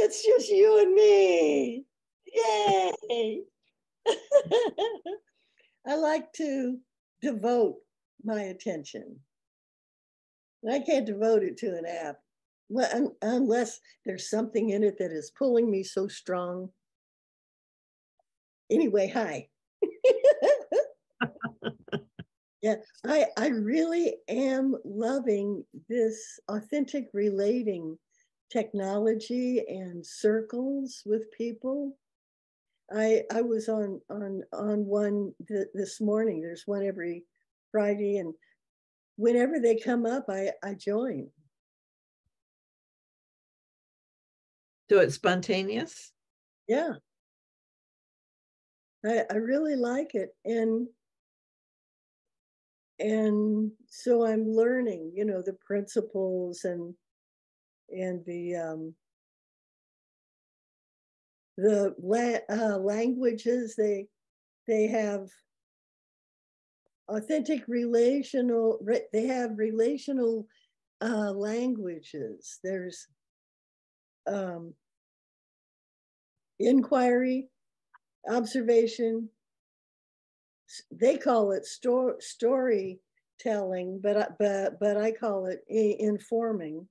It's just you and me. Yay. I like to devote my attention. I can't devote it to an app unless there's something in it that is pulling me so strong. Anyway, hi. Yeah, I really am loving this authentic relating technology and circles with people. I was on one this morning. There's one every Friday, and whenever they come up, I join. So it's spontaneous? Yeah. I really like it. And so I'm learning, you know, the principles and the languages. They have authentic relational, they have relational languages. There's inquiry, observation. They call it storytelling, but I call it informing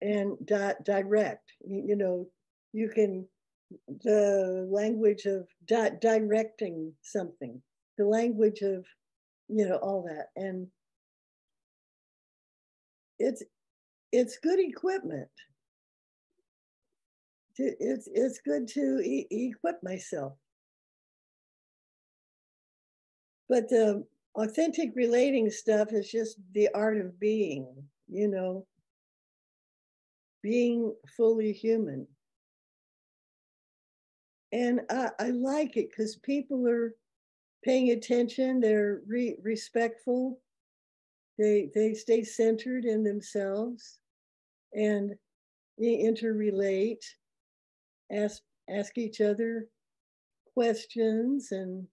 and direct. You know, you can, the language of directing something, the language of, you know, all that. And it's good equipment. It's good to equip myself. But the authentic relating stuff is just the art of being, you know, being fully human. And I like it because people are paying attention, they're respectful, they stay centered in themselves and they interrelate, ask each other questions and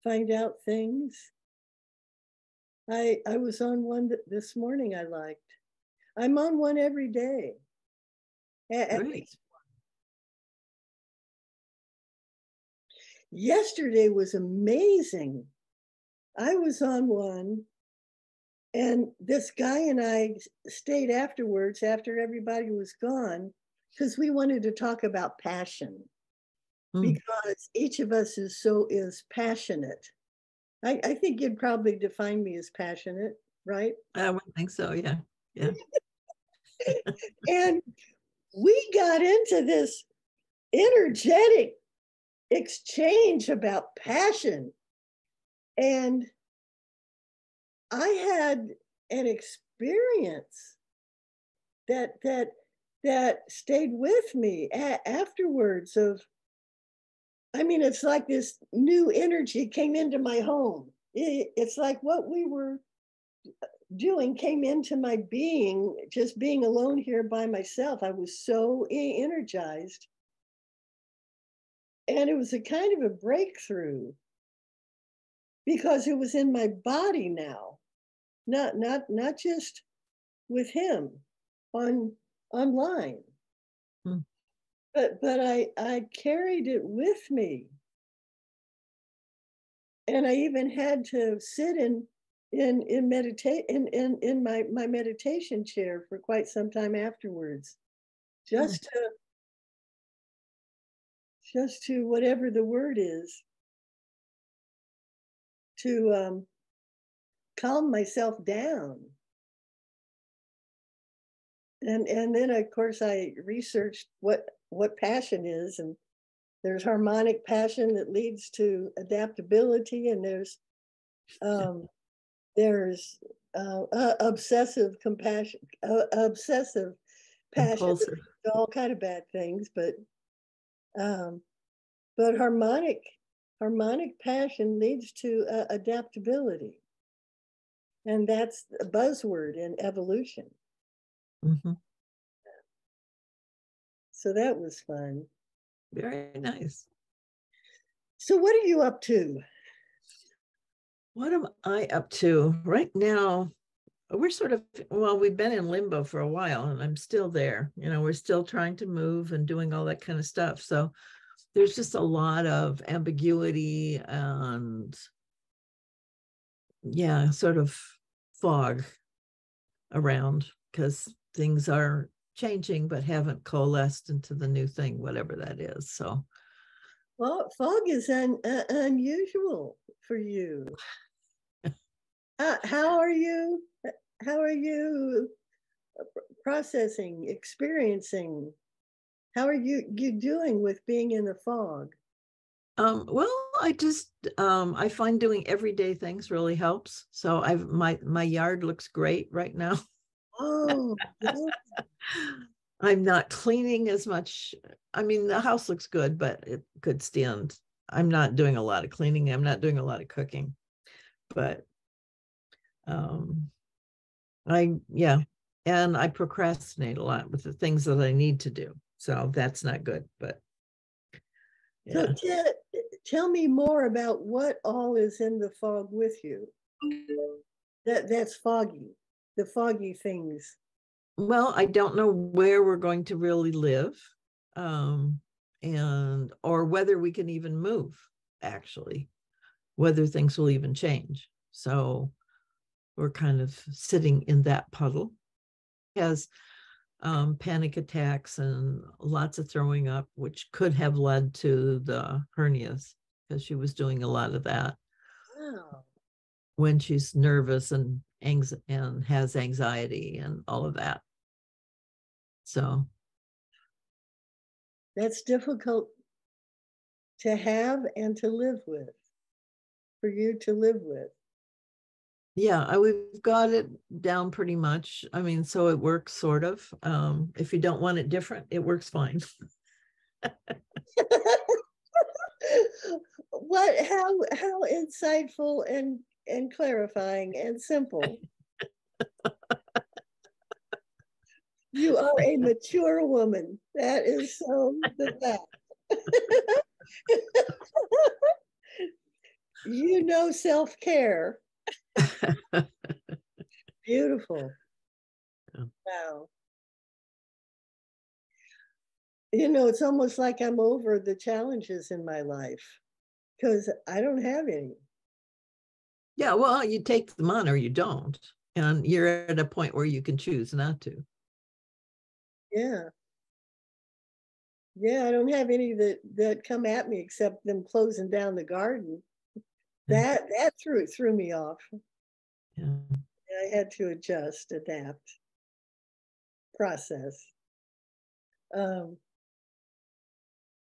find out things. I was on one this morning I liked. I'm on one every day. At least. Yesterday was amazing. I was on one, and this guy and I stayed afterwards after everybody was gone because we wanted to talk about passion. Because each of us is passionate. I think you'd probably define me as passionate, right? I would think so, yeah. Yeah. And we got into this energetic exchange about passion. And I had an experience that stayed with me afterwards of, I mean, it's like this new energy came into my home. It's like what we were doing came into my being, just being alone here by myself. I was so energized. And it was a kind of a breakthrough because it was in my body now, not just with him online. But I carried it with me. And I even had to sit in my meditation chair for quite some time afterwards, just to whatever the word is, to calm myself down. And then of course I researched what passion is, and there's harmonic passion that leads to adaptability, and there's obsessive compassion, obsessive passion, all kind of bad things, but harmonic passion leads to adaptability, and that's a buzzword in evolution. So that was fun. Very nice. So what are you up to? What am I up to right now? we're sort of, well, we've been in limbo for a while, and I'm still there. We're still trying to move and doing all that kind of stuff. So there's just a lot of ambiguity and, yeah, sort of fog around because things are changing but haven't coalesced into the new thing, whatever that is. So, well, fog is unusual for you. How are you? How are you processing, experiencing? How are you doing with being in the fog? Well, I find doing everyday things really helps. So my yard looks great right now. Oh, yeah. I'm not cleaning as much. I mean, the house looks good, but it could stand. I'm not doing a lot of cleaning. I'm not doing a lot of cooking, but um, yeah, and I procrastinate a lot with the things that I need to do. So that's not good, but So yeah. tell me more about what all is in the fog with you. That's foggy, the foggy things. Well, I don't know where we're going to really live, um, and or whether we can even move, actually, whether things will even change. So we're kind of sitting in that puddle. Has panic attacks and lots of throwing up, which could have led to the hernias because she was doing a lot of that Wow, when she's nervous and has anxiety and all of that. So that's difficult to have and to live with, for you to live with. yeah, we've got it down pretty much. I mean, so it works sort of. If you don't want it different, it works fine. How insightful and clarifying and simple. You are a mature woman. That is so the fact. You know self-care. Beautiful. Yeah. Wow. It's almost like I'm over the challenges in my life because I don't have any. Yeah, well, you take them on or you don't. And you're at a point where you can choose not to. Yeah. Yeah, I don't have any that come at me except them closing down the garden. Yeah. That threw me off. Yeah. I had to adjust, adapt, process. Um,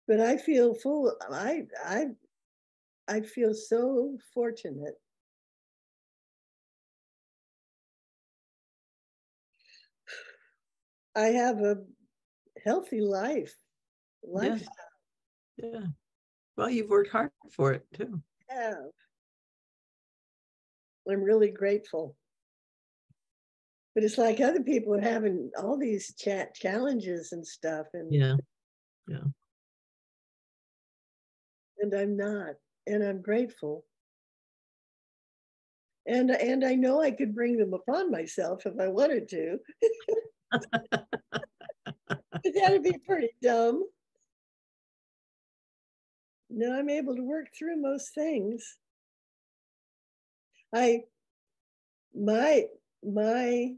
but I feel full. I feel so fortunate. I have a healthy Yeah. lifestyle. Yeah. Well, you've worked hard for it too. Yeah, I'm really grateful. But it's like other people are having all these challenges and stuff, Yeah. Yeah. and I'm not, and I'm grateful. And I know I could bring them upon myself if I wanted to. But that'd be pretty dumb. No, I'm able to work through most things. I my my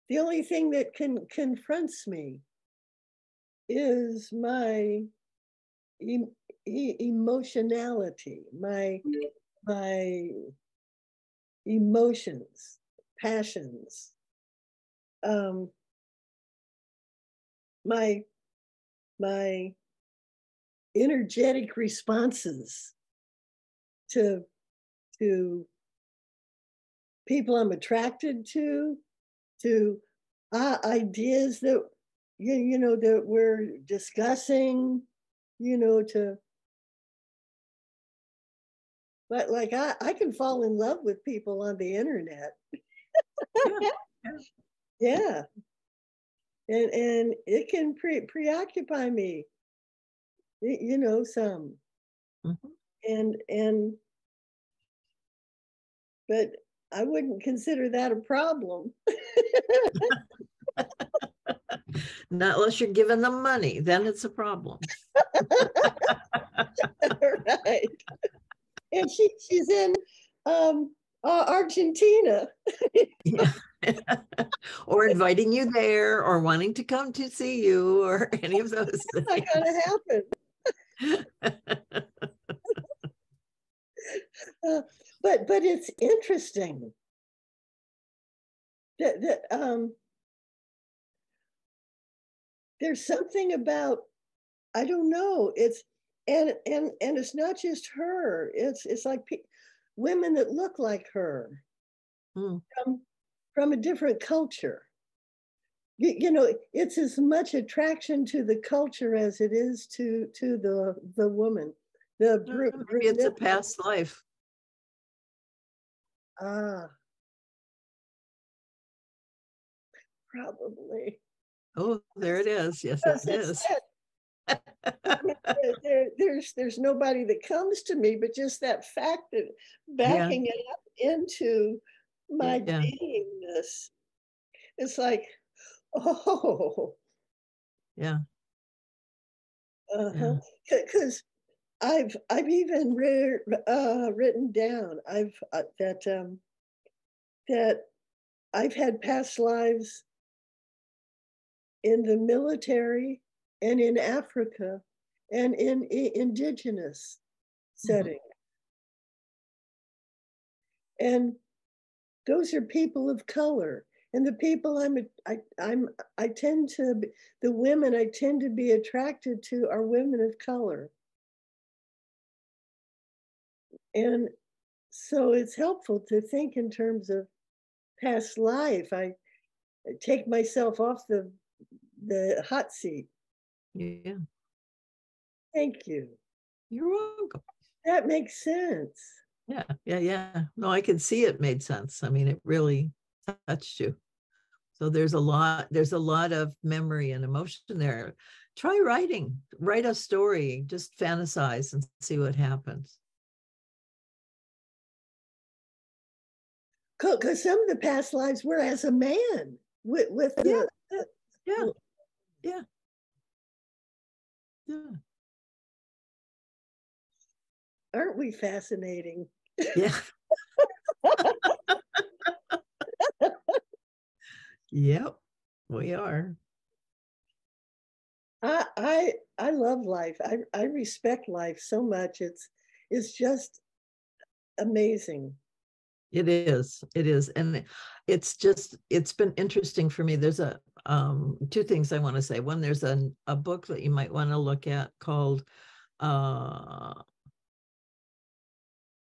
the only thing that confronts me is my emotionality, my emotions, passions, um, my my energetic responses to to people I'm attracted to ideas that that we're discussing, to but like I can fall in love with people on the internet. Yeah. Yeah. Yeah. And it can preoccupy me, some. Mhm. And but I wouldn't consider that a problem. Not unless you're giving them money, then it's a problem. Right. And she's in Argentina. Yeah. Or inviting you there, or wanting to come to see you, or any of those It's not going to happen. But it's interesting that there's something about, I don't know, it's and it's not just her, it's like women that look like her from a different culture. You know, it's as much attraction to the culture as it is to the woman. Maybe it's a past life. Probably. Oh, there it is. Yes, it is. There's nobody that comes to me, but just that fact that backing it up into my beingness, it's like, oh, yeah, because I've even written down that I've had past lives in the military and in Africa and in indigenous setting. And those are people of color. And the people I tend to, the women I tend to be attracted to are women of color. And so it's helpful to think in terms of past life. I take myself off the hot seat. Yeah. Thank you. You're welcome. That makes sense. Yeah. No, I can see it made sense. I mean, it really touched you. So there's a lot of memory and emotion there. Try write a story, just fantasize and see what happens. Because some of the past lives were as a man with the yeah. Aren't we fascinating? Yeah. Yep, we are. I love life. I respect life so much. It's just amazing. It is. And it's been interesting for me. There's two things I want to say. One, there's a book that you might want to look at called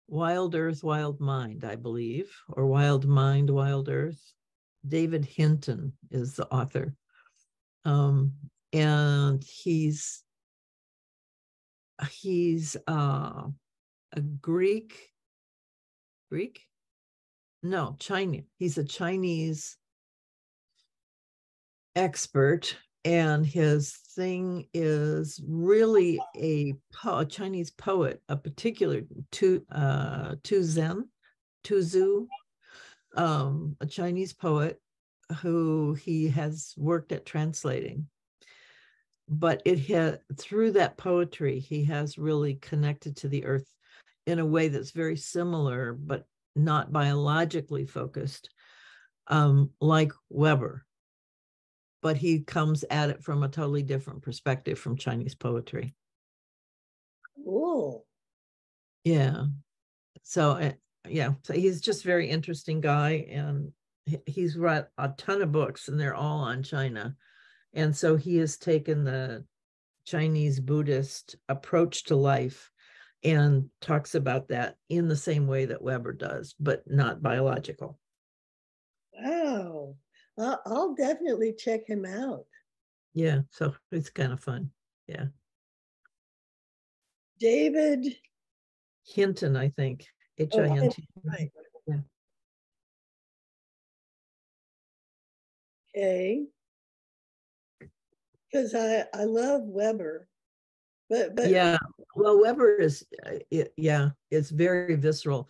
Wild Earth, Wild Mind, I believe, or Wild Mind, Wild Earth. David Hinton is the author. And he's a Chinese. He's a Chinese expert, and his thing is really a Chinese poet, a particular Tu Zhu, a Chinese poet who he has worked at translating. But through that poetry, he has really connected to the earth in a way that's very similar, but not biologically focused, like Weber. But he comes at it from a totally different perspective from Chinese poetry. Cool. Yeah. So he's just a very interesting guy, and he's read a ton of books, and they're all on China. And so he has taken the Chinese Buddhist approach to life and talks about that in the same way that Weber does, but not biological. Wow. I'll definitely check him out. Yeah, so it's kind of fun. Yeah. David Hinton, I think. H-I-N-T. Right. Yeah. Okay. Because I love Weber, but yeah, well, Weber is it's very visceral.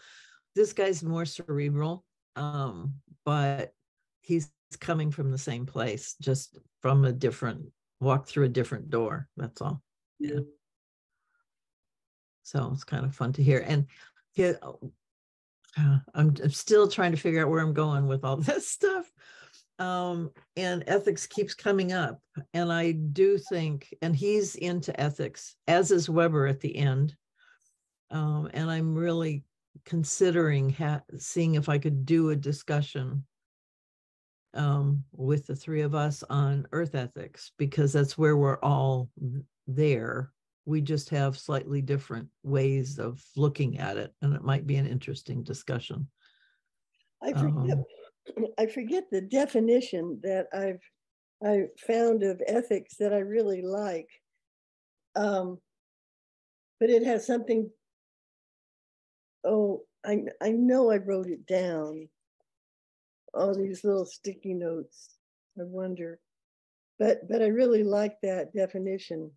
This guy's more cerebral, But he's coming from the same place, just from a different, walk through a different door. That's all. Yeah. So it's kind of fun to hear. And yeah, I'm still trying to figure out where I'm going with all this stuff. And ethics keeps coming up. And I do think, and he's into ethics, as is Weber at the end. And I'm really considering seeing if I could do a discussion with the three of us on earth ethics, because that's where we're all there. We just have slightly different ways of looking at it, and it might be an interesting discussion. I forget the definition that I found of ethics that I really like, but it has something. Oh, I know I wrote it down. All these little sticky notes. I wonder, but I really like that definition.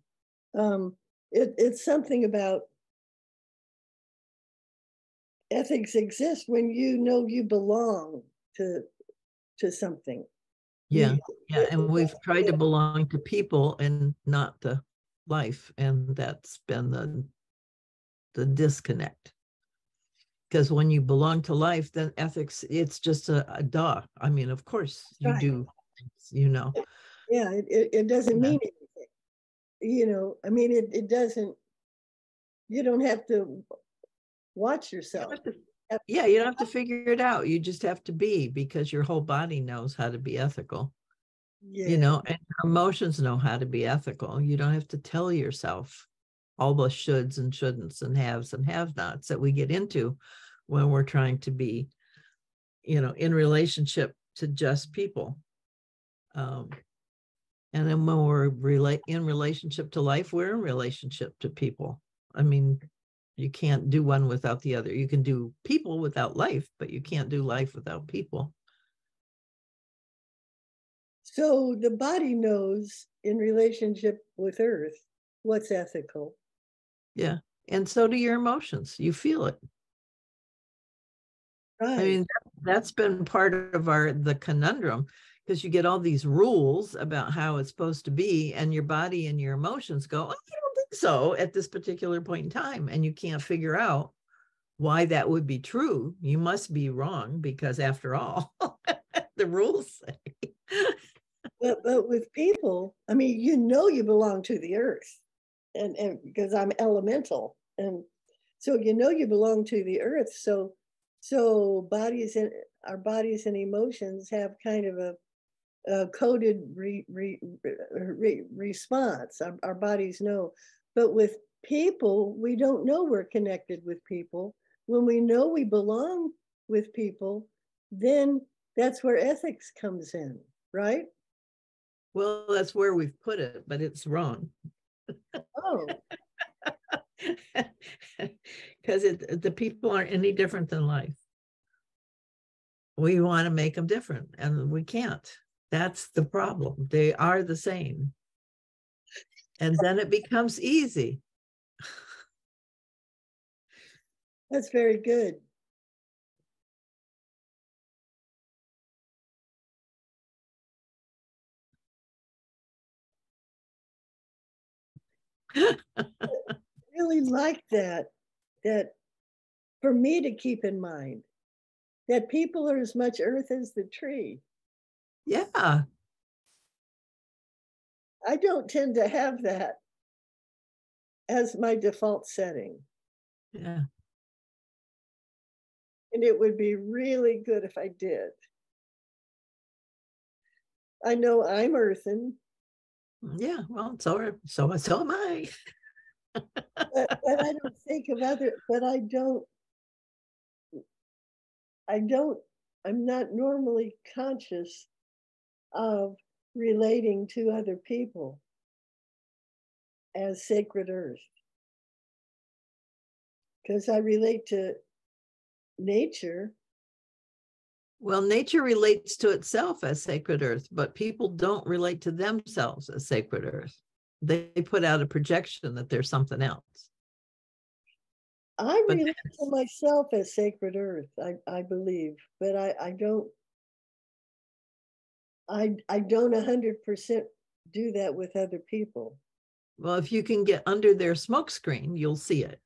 It's something about ethics exists when you know you belong to something. Yeah, yeah, and we've tried to belong to people and not the life, and that's been the disconnect. Because when you belong to life, then ethics, it's just a duh. I mean, of course you do, you know. Yeah, it doesn't mean anything. You know, I mean, it doesn't, you don't have to watch yourself. Yeah, you don't have to figure it out. You just have to be, because your whole body knows how to be ethical. Yeah. You know, and your emotions know how to be ethical. You don't have to tell yourself all the shoulds and shouldn't and have-nots that we get into when we're trying to be, you know, in relationship to just people. And then when we're in relationship to life, we're in relationship to people. I mean, you can't do one without the other. You can do people without life, but you can't do life without people. So the body knows in relationship with Earth what's ethical. Yeah. And so do your emotions. You feel it. Right. I mean, that's been part of the conundrum, because you get all these rules about how it's supposed to be, and your body and your emotions go, oh, I don't think so at this particular point in time. And you can't figure out why that would be true. You must be wrong, because after all, the rules say. But with people, I mean, you know, you belong to the earth, and because I'm elemental, and so you know you belong to the earth. So our bodies and emotions have kind of a coded response. Our bodies know, but with people, we don't know we're connected with people. When we know we belong with people, then that's where ethics comes in, right? Well, that's where we've put it, but it's wrong. Oh. Because the people aren't any different than life. We want to make them different, and we can't. That's the problem. They are the same. And then it becomes easy. That's very good. Really like that for me to keep in mind that people are as much earth as the tree. Yeah. I don't tend to have that as my default setting. Yeah. And it would be really good if I did. I know I'm earthen. Yeah, well, so am I. but I don't think of but I'm not normally conscious of relating to other people as sacred earth, because I relate to nature. Well, nature relates to itself as sacred earth, but people don't relate to themselves as sacred earth. They put out a projection that there's something else. I But relate to myself as sacred earth, I believe, but I don't 100% do that with other people. well, if you can get under their smoke screen, you'll see it.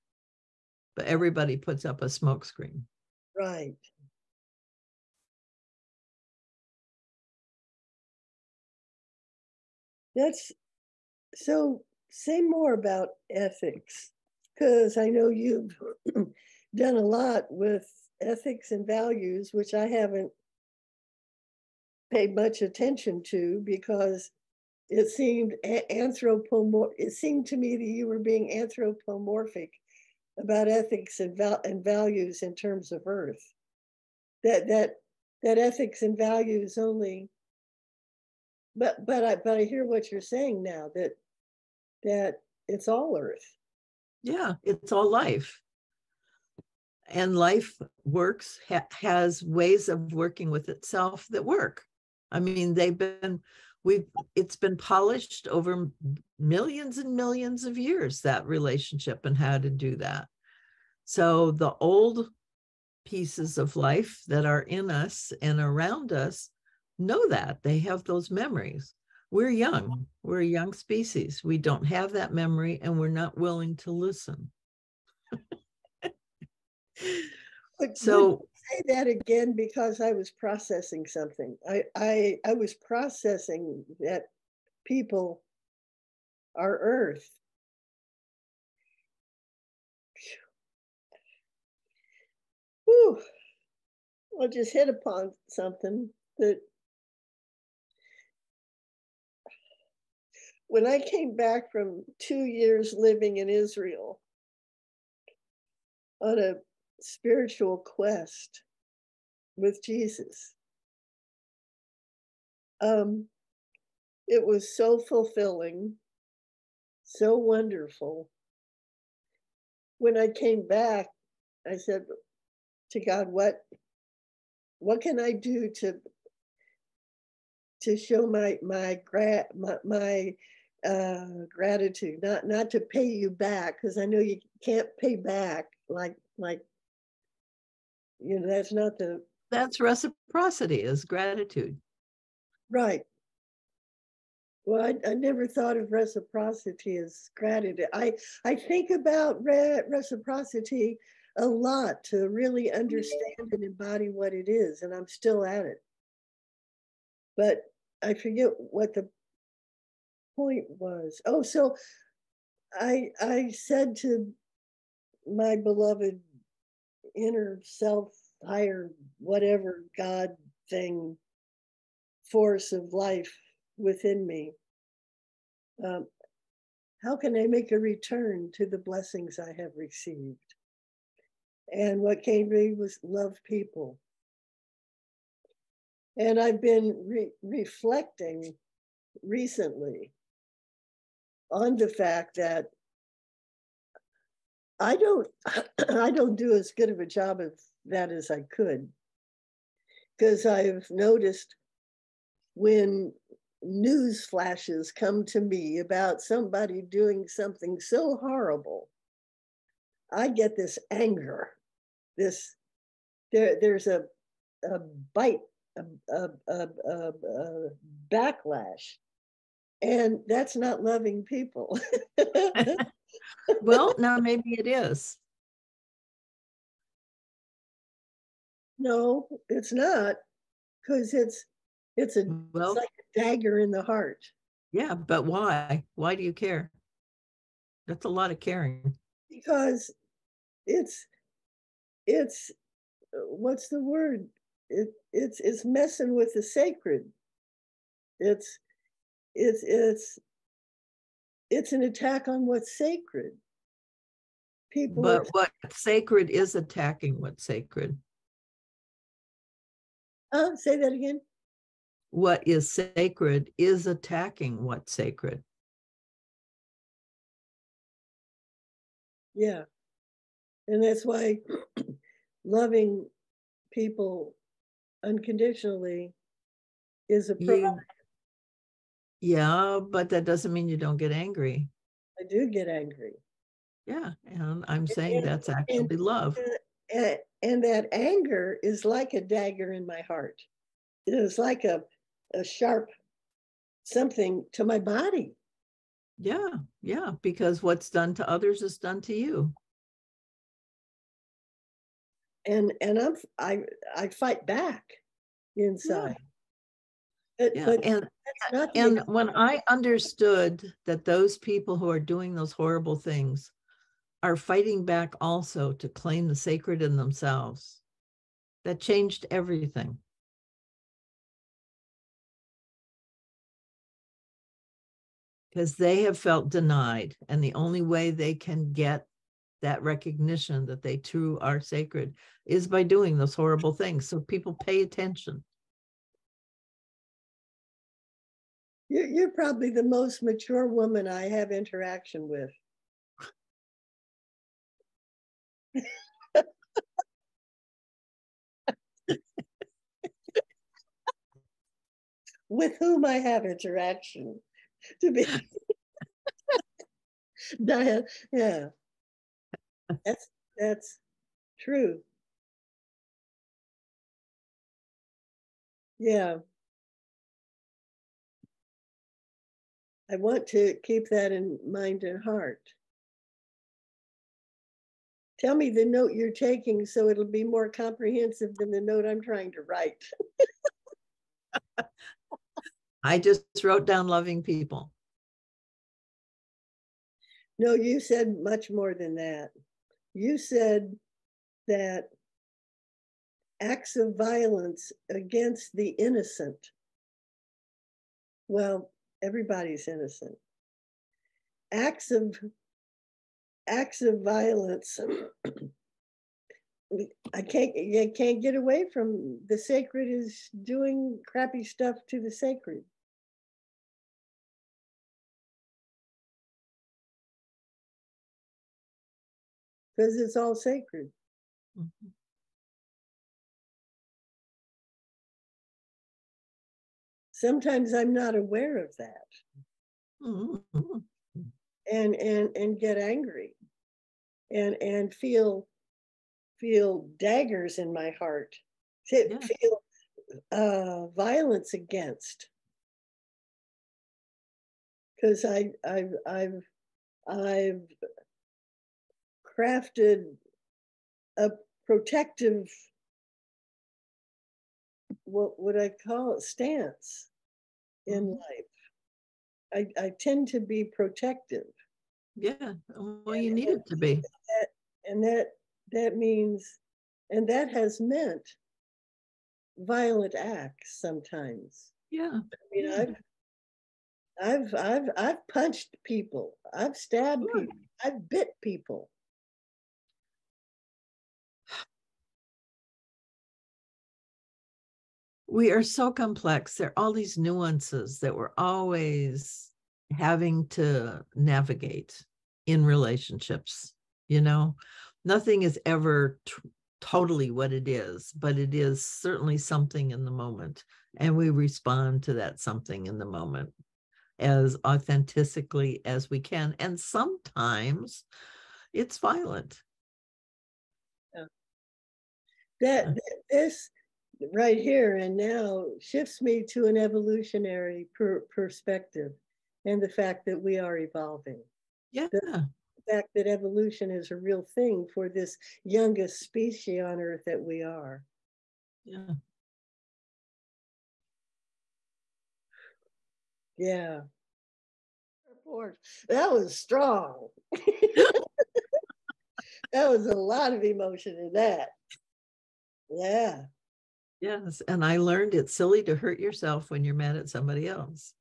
But everybody puts up a smoke screen. Right. That's so. Say more about ethics, because I know you've done a lot with ethics and values, which I haven't paid much attention to because it seemed it seemed to me that you were being anthropomorphic about ethics and values in terms of earth. That ethics and values only, but I hear what you're saying now, that it's all earth. Yeah, it's all life. And life works, has ways of working with itself that work. I mean, it's been polished over millions and millions of years, that relationship and how to do that. So the old pieces of life that are in us and around us know that. They have those memories. We're young. We're a young species. We don't have that memory, and we're not willing to listen. So say that again, because I was processing something. I was processing that people are earth. Whew. I just hit upon something that when I came back from 2 years living in Israel on a spiritual quest with Jesus, it was so fulfilling, so wonderful. When I came back, I said to God, what can I do to show my gratitude, not to pay you back, because I know you can't pay back like that's not the that's reciprocity, is gratitude. right. Well, I never thought of reciprocity as gratitude. I think about reciprocity a lot to really understand and embody what it is, and I'm still at it. But I forget what the point was. Oh, so I said to my beloved inner self, higher whatever God thing, force of life within me, how can I make a return to the blessings I have received? And what came to me was love people. And I've been reflecting recently on the fact that I don't I don't do as good of a job of that as I could, because I've noticed when news flashes come to me about somebody doing something so horrible, I get this anger, this there's a bite, a backlash, and that's not loving people. Well, now maybe it is. No, it's not, because it's like a dagger in the heart. Yeah, but why? Why do you care? That's a lot of caring. Because it's what's the word? It's messing with the sacred. It's it's it's it's an attack on what's sacred. People are But what sacred is attacking what's sacred? say that again. What is sacred is attacking what's sacred. Yeah. And that's why loving people unconditionally is a Yeah, but that doesn't mean you don't get angry. I do get angry. Yeah. And I'm saying And, that's and, actually love. and that anger is like a dagger in my heart. It is like a sharp something to my body. Yeah. Yeah. Because what's done to others is done to you. And I fight back inside. Yeah. But And that's not and when I understood that those people who are doing those horrible things are fighting back also to claim the sacred in themselves, that changed everything. Because they have felt denied, and the only way they can get that recognition that they too are sacred is by doing those horrible things. So people pay attention. you're probably the most mature woman I have interaction with. With whom I have interaction, to be Diane, yeah, that's true. Yeah, I want to keep that in mind and heart. Tell me the note you're taking so it'll be more comprehensive than the note I'm trying to write. I just wrote down loving people. No, you said much more than that. You said that acts of violence against the innocent. Well, everybody's innocent. Acts of violence. You can't get away from the sacred is doing crappy stuff to the sacred. Because it's all sacred. Mm-hmm. Sometimes I'm not aware of that. Mm-hmm. And get angry and feel daggers in my heart. Yeah. Feel violence against. Because I've crafted a protective, what would I call it, stance in Mm-hmm. life. I tend to be protective. Yeah. Well, And, you need it to be. and that means, and that has meant violent acts sometimes. Yeah. I mean, Yeah. I've punched people, I've stabbed Sure. people, I've bit people. We are so complex. There are all these nuances that we're always having to navigate in relationships. You know, nothing is ever totally what it is, but it is certainly something in the moment. And we respond to that something in the moment as authentically as we can. And sometimes it's violent. That this right here and now shifts me to an evolutionary perspective and the fact that we are evolving. Yeah. The fact that evolution is a real thing for this youngest species on earth that we are. Yeah. Yeah. That was strong. That was a lot of emotion in that. Yeah. Yes. And I learned it's silly to hurt yourself when you're mad at somebody else.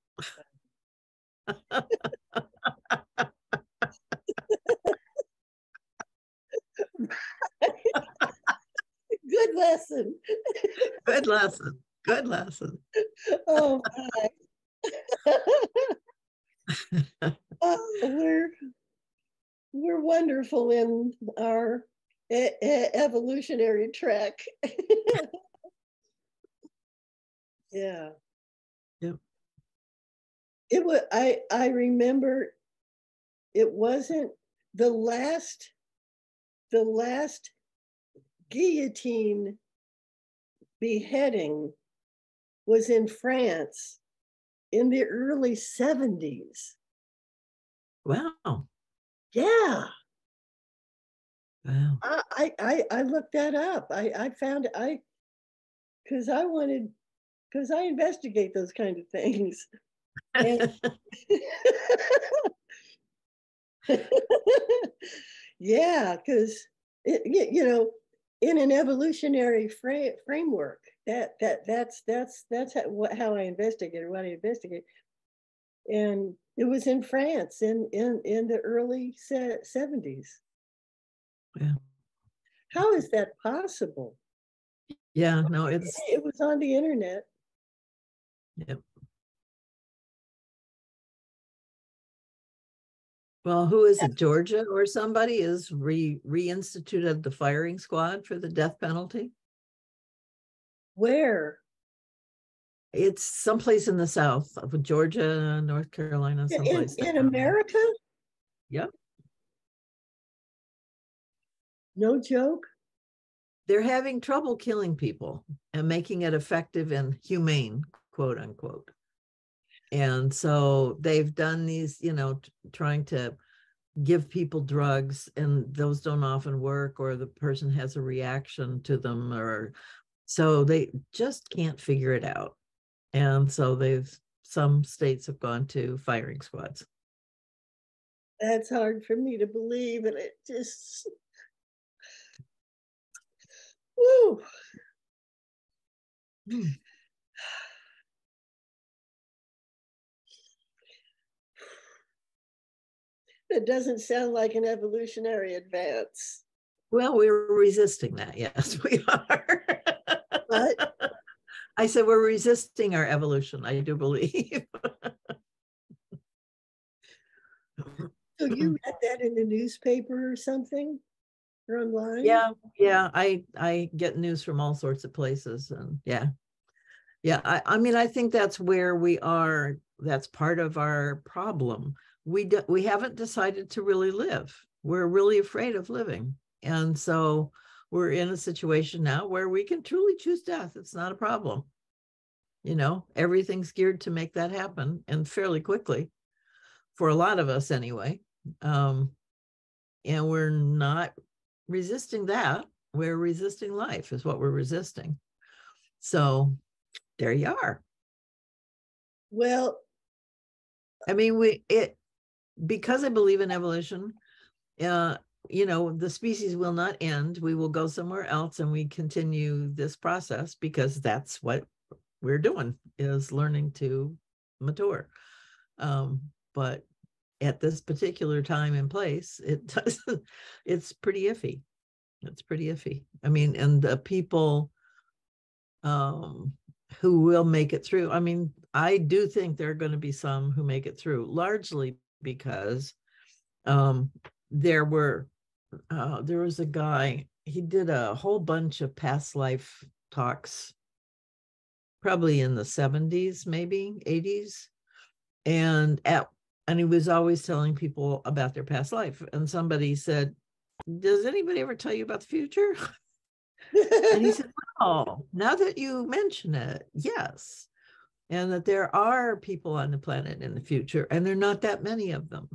Good lesson. Good lesson. Good lesson. Oh my. Oh, we're wonderful in our evolutionary trek. Yeah. Yep. It was I remember it wasn't the last guillotine beheading was in France in the early 70s. Wow. Yeah. Wow. I looked that up. I found because I investigate those kind of things. And yeah, because in an evolutionary framework, that's how I investigate, or what I investigate. And it was in France in the early 70s. Yeah. How is that possible? Yeah, no, it's It was on the internet. yep. Well, who is it? Georgia or somebody is reinstituted the firing squad for the death penalty. Where? It's someplace in the South of Georgia, North Carolina, someplace. In America? Yep. No joke. They're having trouble killing people and making it effective and humane, quote unquote. And so they've done these, trying to give people drugs, and those don't often work, or the person has a reaction to them, or so they just can't figure it out. And so some states have gone to firing squads. That's hard for me to believe, and it just, woo. It doesn't sound like an evolutionary advance. Well, we're resisting that. Yes, we are. But I said we're resisting our evolution, I do believe. so you read that in the newspaper or something, or online? Yeah. I get news from all sorts of places, and yeah. I mean, I think that's where we are. That's part of our problem. We haven't decided to really live. We're really afraid of living, and so we're in a situation now where we can truly choose death. It's not a problem. Everything's geared to make that happen, and fairly quickly, for a lot of us anyway. And we're not resisting that. We're resisting life is what we're resisting. So there you are. Well, I mean, because I believe in evolution, the species will not end. We will go somewhere else, and we continue this process because that's what we're doing, is learning to mature. But at this particular time and place, it's pretty iffy. It's pretty iffy. I mean, and the people who will make it through. I mean, I do think there are going to be some who make it through, largely because there was a guy, he did a whole bunch of past life talks, probably in the 70s, maybe 80s. And he was always telling people about their past life. And somebody said, does anybody ever tell you about the future? And he said, oh, now that you mention it, yes. And that there are people on the planet in the future, and there are not that many of them.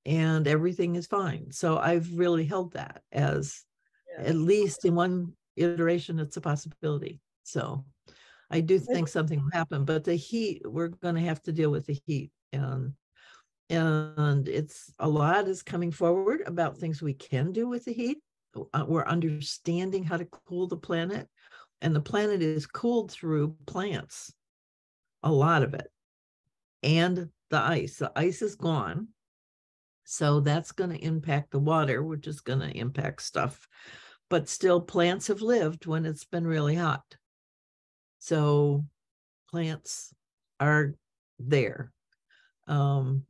And everything is fine. So I've really held that as, at least in one iteration, it's a possibility. So I do think something will happen, but the heat, we're going to have to deal with the heat. And it's a lot is coming forward about things we can do with the heat. We're understanding how to cool the planet, and the planet is cooled through plants, a lot of it, and the ice is gone, so that's going to impact the water, which is going to impact stuff, but still plants have lived when it's been really hot, so plants are there.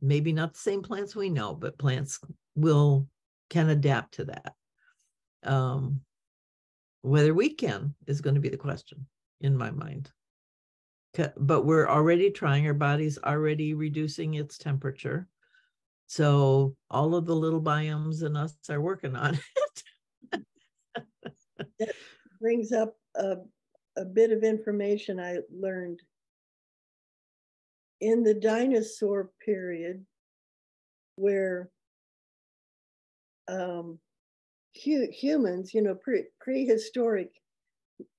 Maybe not the same plants we know, but plants can adapt to that. Whether we can is going to be the question in my mind. But we're already trying, our body's already reducing its temperature. So all of the little biomes in us are working on it. That brings up a bit of information I learned. In the dinosaur period, where humans, prehistoric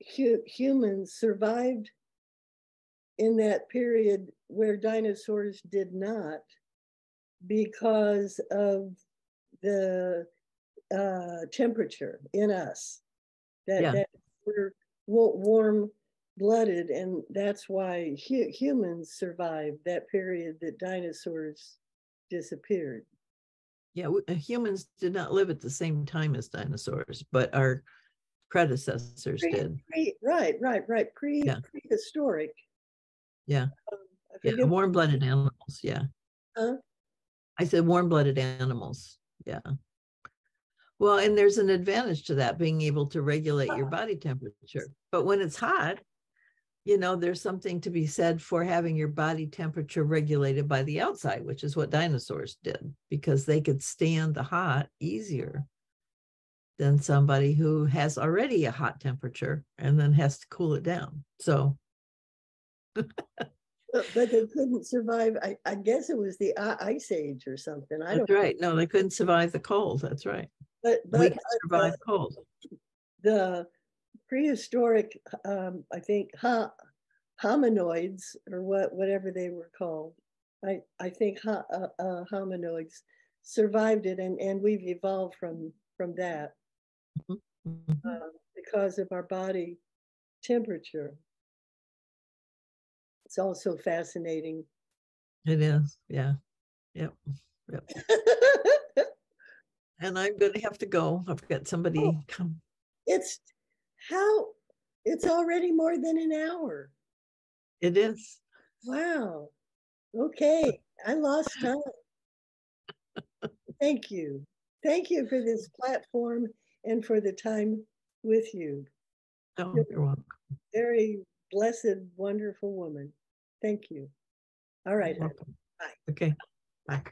humans survived in that period where dinosaurs did not, because of the temperature in us, that we're warm-blooded, and that's why humans survived that period that dinosaurs disappeared. Yeah, humans did not live at the same time as dinosaurs, but our predecessors did. Right. Prehistoric. Yeah. I forget. Warm-blooded animals. Yeah. Huh? I said warm-blooded animals. Yeah. Well, and there's an advantage to that, being able to regulate your body temperature. But when it's hot, there's something to be said for having your body temperature regulated by the outside, which is what dinosaurs did, because they could stand the hot easier than somebody who has already a hot temperature and then has to cool it down. So. But they couldn't survive. I guess it was the Ice Age or something. That's right. No, they couldn't survive the cold. That's right. But we can survive cold. The prehistoric, I think, hominoids, or whatever they were called, I think hominoids survived it, and we've evolved from that. Mm-hmm. Because of our body temperature. It's also fascinating. It is. Yeah. Yep. And I'm going to have to go. I've got somebody come. It's already more than an hour. It is. Wow. Okay. I lost time. Thank you. Thank you for this platform and for the time with you. Oh, you're welcome. Very blessed, wonderful woman. Thank you. All right. Bye. Okay. Bye.